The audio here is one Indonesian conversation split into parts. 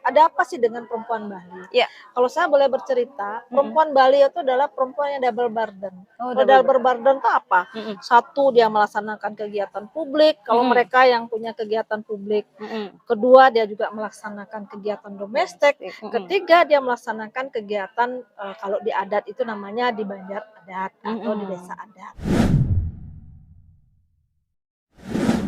Ada apa sih dengan perempuan Bali? Iya. Kalau saya boleh bercerita, perempuan Bali itu adalah perempuan yang double burden. Oh, Kalau double double burden itu apa? Mhm. Satu, dia melaksanakan kegiatan publik, kalau Mhm. mereka yang punya kegiatan publik. Mhm. Kedua, dia juga melaksanakan kegiatan domestik. Mhm. Ketiga, dia melaksanakan kegiatan kalau di adat itu namanya di banjar adat atau di desa Mhm. adat.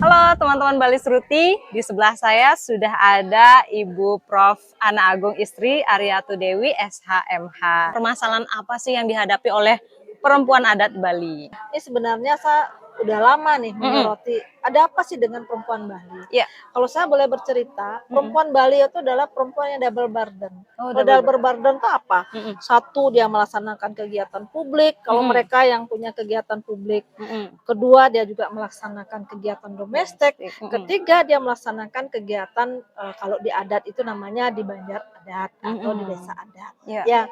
Halo teman-teman Bali Sruti, di sebelah saya sudah ada Ibu Prof. Ana Agung Istri Aryatu Dewi SHMH. Permasalahan apa sih yang dihadapi oleh perempuan adat Bali? Ini sebenarnya saya udah lama nih menyoroti, ada apa sih dengan perempuan Bali? Iya. Kalau saya boleh bercerita, perempuan Bali itu adalah perempuan yang double burden. Oh, Kalau double burden itu apa? Mhm. Satu, dia melaksanakan kegiatan publik, kalau Mhm. mereka yang punya kegiatan publik. Mhm. Kedua, dia juga melaksanakan kegiatan domestik. Mhm. Ketiga, dia melaksanakan kegiatan kalau di adat itu namanya di banjar adat atau di desa adat. Iya. Ya.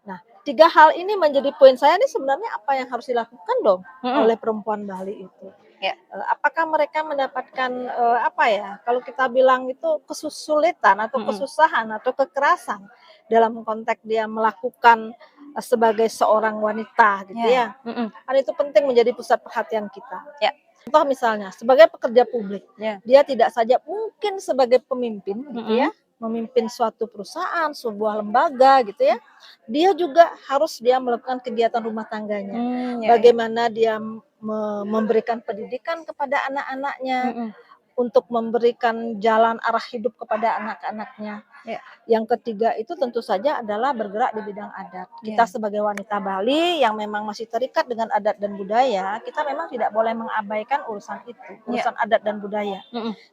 Nah, tiga hal ini menjadi poin saya nih sebenarnya apa yang harus dilakukan dong oleh perempuan Bali itu. Ya. Apakah mereka mendapatkan apa ya? Kalau kita bilang itu kesulitan atau kesusahan atau kekerasan dalam konteks dia melakukan sebagai seorang wanita gitu ya. Kan itu penting menjadi pusat perhatian kita. Ya. Contoh misalnya sebagai pekerja publik, Ya. dia tidak saja mungkin sebagai pemimpin gitu ya, memimpin suatu perusahaan, sebuah lembaga gitu ya. Dia juga harus dia melakukan kegiatan rumah tangganya. Bagaimana dia memberikan pendidikan kepada anak-anaknya, untuk memberikan jalan arah hidup kepada anak-anaknya. Ya. Yang ketiga itu tentu saja adalah bergerak di bidang adat. Kita sebagai wanita Bali yang memang masih terikat dengan adat dan budaya, kita memang tidak boleh mengabaikan urusan itu, urusan adat dan budaya.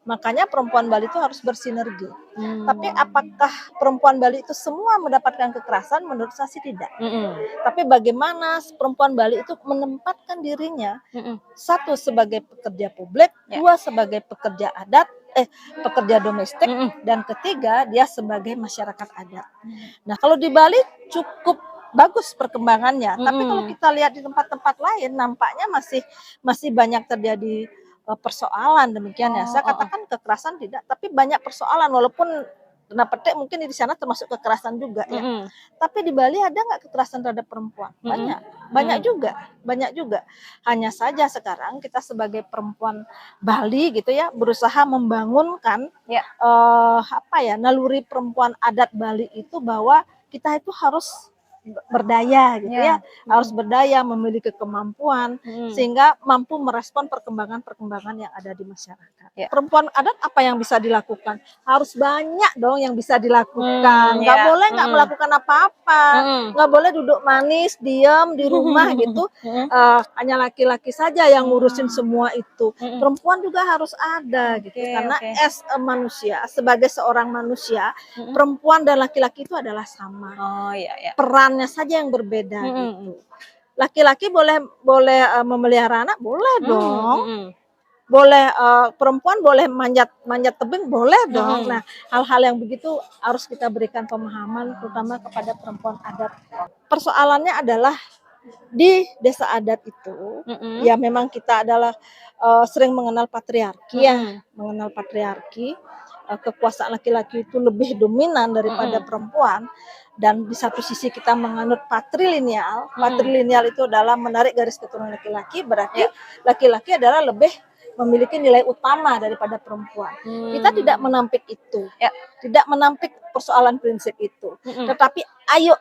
Makanya perempuan Bali itu harus bersinergi. Tapi apakah perempuan Bali itu semua mendapatkan kekerasan? Menurut saya sih tidak. Tapi bagaimana perempuan Bali itu menempatkan dirinya, satu sebagai pekerja publik, dua sebagai pekerja adat, pekerja domestik, dan ketiga dia sebagai masyarakat adat. Nah, kalau di Bali cukup bagus perkembangannya, tapi kalau kita lihat di tempat-tempat lain nampaknya masih banyak terjadi persoalan demikian ya. Saya katakan kekerasan tidak, tapi banyak persoalan walaupun tanda petik mungkin di sana termasuk kekerasan juga ya. Tapi di Bali ada nggak kekerasan terhadap perempuan? Banyak juga. Hanya saja sekarang kita sebagai perempuan Bali gitu ya berusaha membangunkan naluri perempuan adat Bali itu bahwa kita itu harus berdaya gitu ya, harus berdaya, memiliki kemampuan sehingga mampu merespon perkembangan yang ada di masyarakat. Perempuan adat apa yang bisa dilakukan? Harus banyak dong yang bisa dilakukan. Nggak boleh nggak melakukan apa-apa, nggak boleh duduk manis, diam di rumah gitu. Hanya laki-laki saja yang ngurusin semua itu. Perempuan juga harus ada gitu, karena as a manusia, sebagai seorang manusia, perempuan dan laki-laki itu adalah sama. Perannya saja yang berbeda gitu. Laki-laki boleh memelihara anak, boleh dong. Boleh perempuan boleh manjat tebing, boleh dong. Nah, hal-hal yang begitu harus kita berikan pemahaman terutama kepada perempuan adat. Persoalannya adalah di desa adat itu ya memang kita adalah sering mengenal patriarki mengenal patriarki, kekuasaan laki-laki itu lebih dominan daripada perempuan. Dan di satu sisi kita menganut patrilineal. Patrilineal itu adalah menarik garis keturunan laki-laki, berarti laki-laki adalah lebih memiliki nilai utama daripada perempuan. Kita tidak menampik itu, tidak menampik persoalan prinsip itu. Tetapi ayo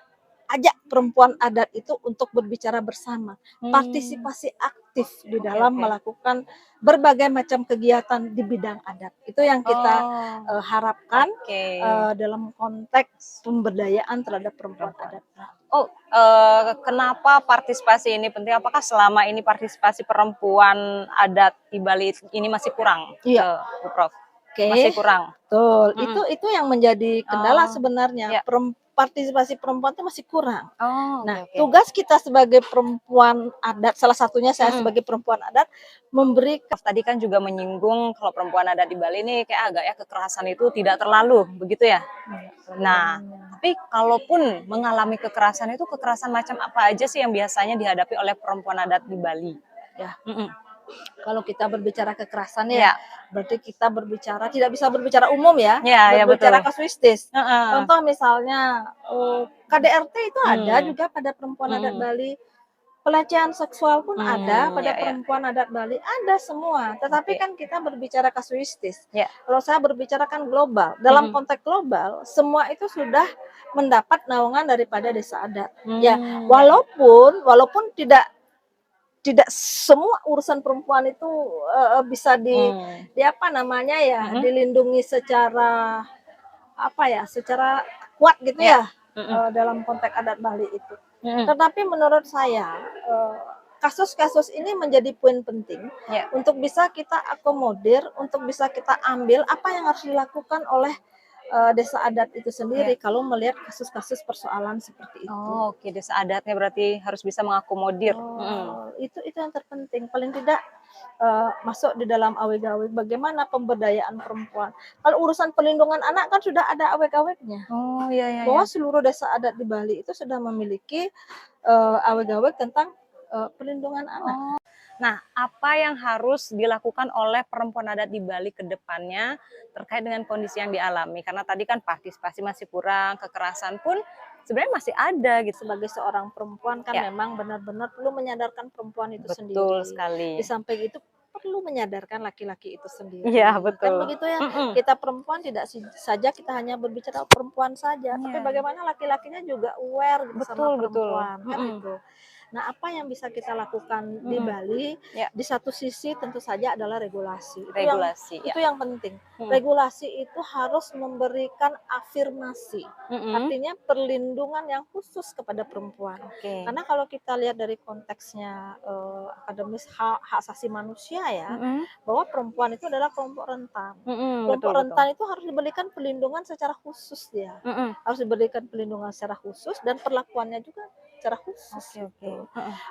ajak perempuan adat itu untuk berbicara bersama, partisipasi aktif di dalam melakukan berbagai macam kegiatan di bidang adat. Itu yang kita harapkan dalam konteks pemberdayaan terhadap perempuan adat. Kenapa partisipasi ini penting? Apakah selama ini partisipasi perempuan adat di Bali ini masih kurang, Bu Prof? Masih kurang. Betul. Itu yang menjadi kendala sebenarnya. Partisipasi perempuan itu masih kurang. Tugas kita sebagai perempuan adat, salah satunya saya sebagai perempuan adat, memberikan. Tadi kan juga menyinggung kalau perempuan adat di Bali ini kayak agak kekerasan itu tidak terlalu, begitu ya? Nah, tapi kalaupun mengalami kekerasan itu kekerasan macam apa aja sih yang biasanya dihadapi oleh perempuan adat di Bali? Kalau kita berbicara kekerasan Ya, berarti kita berbicara tidak bisa berbicara umum ya, ya berbicara betul. kasuistis. Heeh. Contoh misalnya KDRT itu ada Hmm. juga pada perempuan adat Hmm. Bali. Pelecehan seksual pun ada pada Ya, ya. perempuan adat Bali, ada semua. Tetapi Oke. kan kita berbicara kasuistis. Ya. Kalau saya berbicara kan global. Dalam Hmm. konteks global, semua itu sudah mendapat naungan daripada desa adat. Ya, Hmm. walaupun tidak semua urusan perempuan itu bisa di apa namanya ya, Mhm. dilindungi secara apa ya, secara kuat gitu Ya. ya, dalam konteks adat Bali itu. Tetapi menurut saya kasus-kasus ini menjadi poin penting Ya. untuk bisa kita akomodir, untuk bisa kita ambil apa yang harus dilakukan oleh desa adat itu sendiri Ya. kalau melihat kasus-kasus persoalan seperti itu. Oh, oke, desa adatnya berarti harus bisa mengakomodir. Itu yang terpenting. Paling tidak masuk di dalam aweg-aweg bagaimana pemberdayaan perempuan. Kalau urusan pelindungan anak kan sudah ada aweg-awegnya. Oh, iya, iya, Bahwa iya. seluruh desa adat di Bali itu sudah memiliki aweg-aweg tentang perlindungan anak. Nah, apa yang harus dilakukan oleh perempuan adat di Bali ke depannya terkait dengan kondisi yang dialami? Karena tadi kan partisipasi masih kurang, kekerasan pun sebenarnya masih ada gitu. Sebagai seorang perempuan kan Ya, memang benar-benar perlu menyadarkan perempuan itu betul sendiri. sekali. Di samping itu perlu menyadarkan laki-laki itu sendiri. Iya, Kan betul. begitu ya. Kita perempuan tidak saja kita hanya berbicara perempuan saja, tapi Iya, bagaimana laki-lakinya juga aware gitu sama betul, betul. perempuan, kan itu. Nah, apa yang bisa kita lakukan di Bali? Ya, Di satu sisi tentu saja adalah regulasi. regulasi. Ya. Itu yang penting. Regulasi itu harus memberikan afirmasi. Artinya perlindungan yang khusus kepada perempuan. Oke. Karena kalau kita lihat dari konteksnya akademis hak asasi manusia ya, bahwa perempuan itu adalah kelompok rentan. Kelompok Betul, betul. rentan itu harus diberikan perlindungan secara khusus dia. Harus diberikan perlindungan secara khusus dan perlakuannya juga secara khusus. Oke.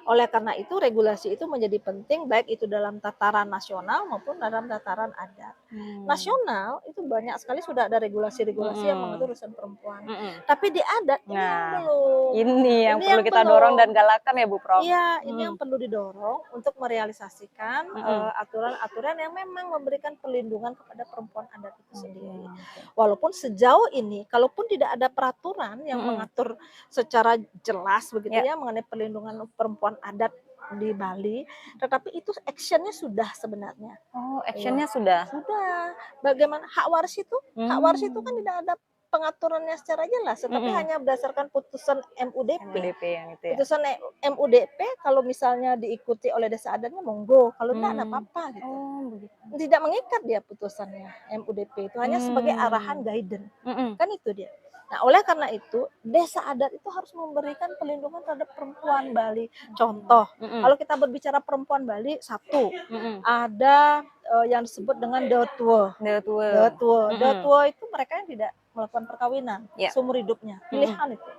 Oleh karena itu regulasi itu menjadi penting baik itu dalam tataran nasional maupun dalam tataran adat. Nasional itu banyak sekali sudah ada regulasi-regulasi yang mengatur urusan perempuan. Tapi di adat ini yang Nah, belum. ini yang perlu kita belum. dorong dan galakan ya Bu Prof. Iya, ini yang perlu didorong untuk merealisasikan aturan-aturan yang memang memberikan perlindungan kepada perempuan adat itu sendiri. Walaupun sejauh ini, kalaupun tidak ada peraturan yang mengatur secara jelas begitu ya mengenai perlindungan perempuan adat di Bali, tetapi itu actionnya sudah sebenarnya. Oh, actionnya sudah. Sudah. Bagaimana hak waris itu? Hak waris itu kan tidak ada pengaturannya secara jelas, tetapi hanya berdasarkan putusan MUDP. MUDP yang itu ya. Putusan MUDP kalau misalnya diikuti oleh desa adatnya monggo, kalau tidak ada apa-apa gitu. Oh, begitu. Tidak mengikat dia putusannya MUDP itu hanya sebagai arahan guidance. Kan itu dia. Nah, oleh karena itu, desa adat itu harus memberikan perlindungan terhadap perempuan Bali. Contoh, kalau kita berbicara perempuan Bali, satu, ada yang disebut dengan Dautwo. Dautwo itu mereka yang tidak melakukan perkawinan seumur hidupnya, pilihan itu.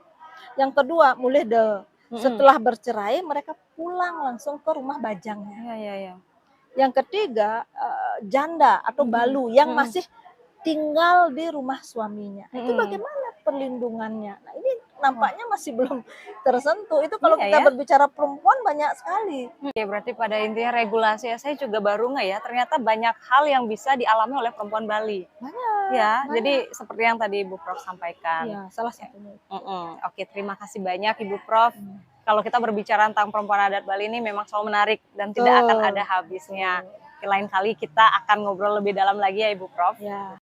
Yang kedua, mulih setelah bercerai, mereka pulang langsung ke rumah bajangnya. Yang ketiga, janda atau balu yang masih tinggal di rumah suaminya. Itu bagaimana perlindungannya? Nah, ini nampaknya masih belum tersentuh. Itu kalau kita berbicara perempuan banyak sekali. Oke, berarti pada intinya regulasi saya juga baru nggak ya, ternyata banyak hal yang bisa dialami oleh perempuan Bali. Banyak. Jadi seperti yang tadi Ibu Prof sampaikan. Iya, salah satunya. Oke, terima kasih banyak Ibu Prof. Kalau kita berbicara tentang perempuan adat Bali ini memang selalu menarik dan tidak akan ada habisnya. Lain kali kita akan ngobrol lebih dalam lagi ya Ibu Prof. Ya.